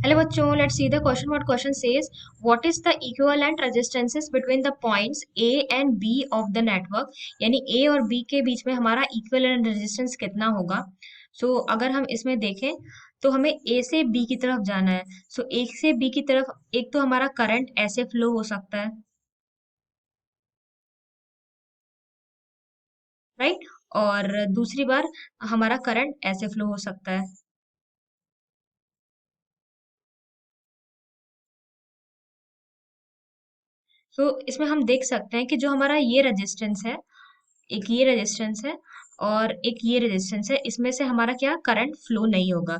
Hello बच्चों, let's see the question. What question says what is the equivalent resistances between the points A and B of the network. यानी A और B के बीच में हमारा equivalent resistance कितना होगा. अगर हम इसमें देखें तो हमें ए से बी की तरफ जाना है. एक से बी की तरफ एक तो हमारा करंट ऐसे फ्लो हो सकता है, राइट. और दूसरी बार हमारा करंट ऐसे फ्लो हो सकता है. इसमें हम देख सकते हैं कि जो हमारा ये रेजिस्टेंस है, एक ये रेजिस्टेंस है और एक ये रेजिस्टेंस है, इसमें से हमारा क्या करंट फ्लो नहीं होगा.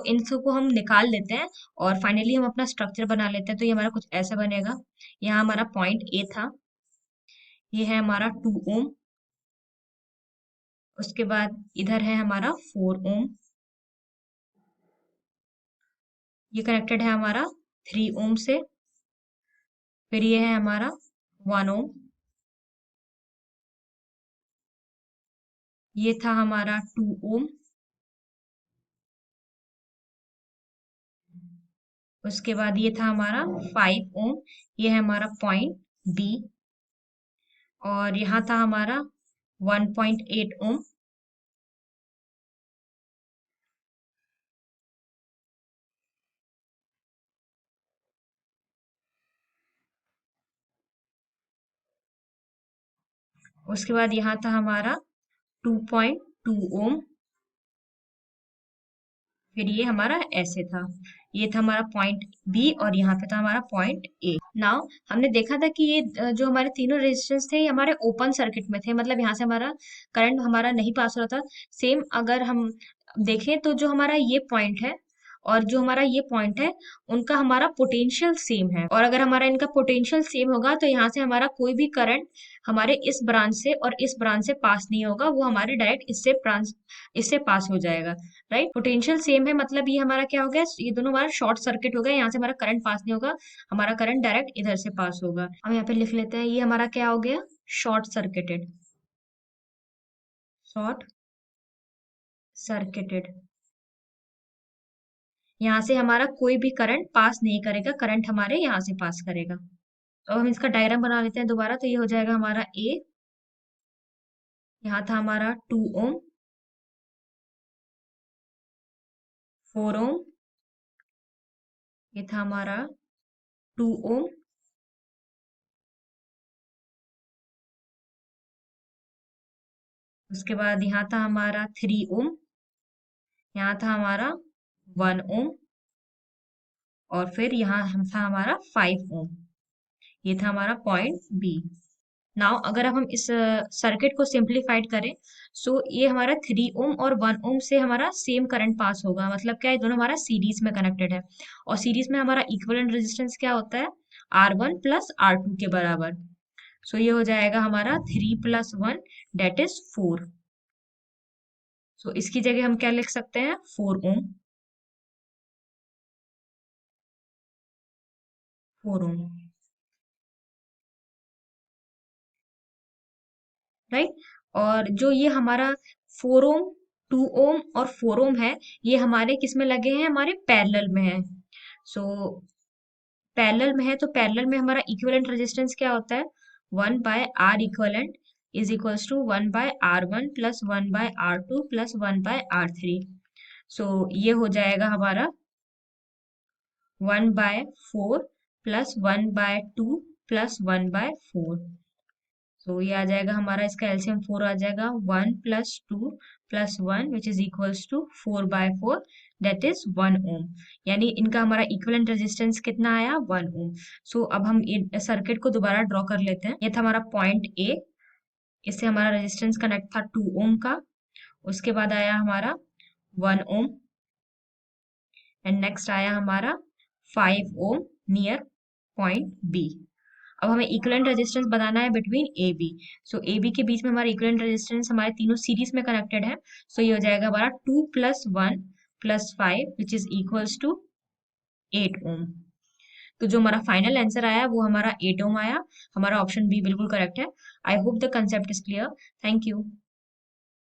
इन सबको हम निकाल लेते हैं और फाइनली हम अपना स्ट्रक्चर बना लेते हैं. तो ये हमारा कुछ ऐसा बनेगा. यहाँ हमारा पॉइंट ए था, ये है हमारा 2 ओम. उसके बाद इधर है हमारा 4 ओम. ये कनेक्टेड है हमारा 3 ओम से. फिर ये है हमारा 1 ओम. ये था हमारा 2 ओम. उसके बाद ये था हमारा 5 ओम. ये है हमारा पॉइंट बी. और यहाँ था हमारा 1.8 ओम. उसके बाद यहाँ था हमारा 2.2 ओम. फिर ये हमारा ऐसे था. ये था हमारा पॉइंट बी और यहाँ पे था हमारा पॉइंट ए. नाउ हमने देखा था कि ये जो हमारे तीनों रेजिस्टेंस थे ये हमारे ओपन सर्किट में थे, मतलब यहाँ से हमारा करंट हमारा नहीं पास हो रहा था. सेम अगर हम देखें तो जो हमारा ये पॉइंट है और जो हमारा ये पॉइंट है, उनका हमारा पोटेंशियल सेम है. और अगर हमारा इनका पोटेंशियल सेम होगा तो यहाँ से हमारा कोई भी करंट हमारे इस ब्रांच से और इस ब्रांच से पास नहीं होगा, वो हमारे डायरेक्ट इससे पास हो जाएगा, राइट. पोटेंशियल सेम है मतलब ये हमारा क्या हो गया, ये दोनों हमारा शॉर्ट सर्किट हो गया. यहाँ से हमारा करंट पास नहीं होगा, हमारा करंट डायरेक्ट इधर से पास होगा. हम यहाँ पे लिख लेते हैं, ये हमारा क्या हो गया, शॉर्ट सर्किटेड. Short circuited. यहाँ से हमारा कोई भी करंट पास नहीं करेगा, करंट हमारे यहाँ से पास करेगा. तो हम इसका डायग्राम बना लेते हैं दोबारा. तो ये हो जाएगा हमारा ए. यहाँ था हमारा 2 ओम, 4 ओम. ये था हमारा 2 ओम. उसके बाद यहाँ था हमारा 3 ओम. यहाँ था हमारा 1 ओम. और फिर यहाँ हम था हमारा 5 ओम. ये था हमारा पॉइंट बी. नाउ अगर अब हम इस सर्किट को सिंप्लीफाइड करें, ये हमारा 3 ओम और 1 ओम से हमारा सेम करंट पास होगा. मतलब क्या, ये दोनों हमारा सीरीज में कनेक्टेड है. और सीरीज में हमारा इक्विवेलेंट रेजिस्टेंस क्या होता है, R1 + R2 के बराबर. ये हो जाएगा हमारा 3 + 1 डेट इज 4. इसकी जगह हम क्या लिख सकते हैं, 4 ओम. 4 ओम, राइट. और जो ये हमारा 4 ओम, 2 ओम और 4 ओम है, ये हमारे किस में लगे हैं, हमारे पैरेलल में है. सो पैरेलल में है तो पैरेलल में हमारा इक्विवेलेंट रेजिस्टेंस क्या होता है, 1/R equivalent is equals to 1/R1 + 1/R2 + 1/R3. ये हो जाएगा हमारा 1/4 + 1/2 + 1/4. ये आ जाएगा हमारा, इसका एलसीएम 4 आ जाएगा. 1 + 2 + 1 which is equals to 4/4 that is 1 ohm. यानी इनका हमारा इक्विवेलेंट रेजिस्टेंस कितना आया, 1 ओम. अब हम सर्किट को दोबारा ड्रॉ कर लेते हैं. ये था हमारा पॉइंट ए. इससे हमारा रेजिस्टेंस कनेक्ट था 2 ओम का. उसके बाद आया हमारा 1 ओम. एंड नेक्स्ट आया हमारा 5 ओम नियर पॉइंट बी. अब हमें इक्विवेलेंट रेजिस्टेंस बताना है between A B. A B के बीच में हमारा इक्विवेलेंट रेजिस्टेंस हमारे तीनों सीरीज में कनेक्टेड है. ये हो जाएगा हमारा 2 + 1 + 5 विच इज इक्वल्स टू 8 ओम. तो जो हमारा फाइनल आंसर आया वो हमारा 8 ओम आया. हमारा ऑप्शन बी बिल्कुल करेक्ट है. I hope the concept is clear. Thank you.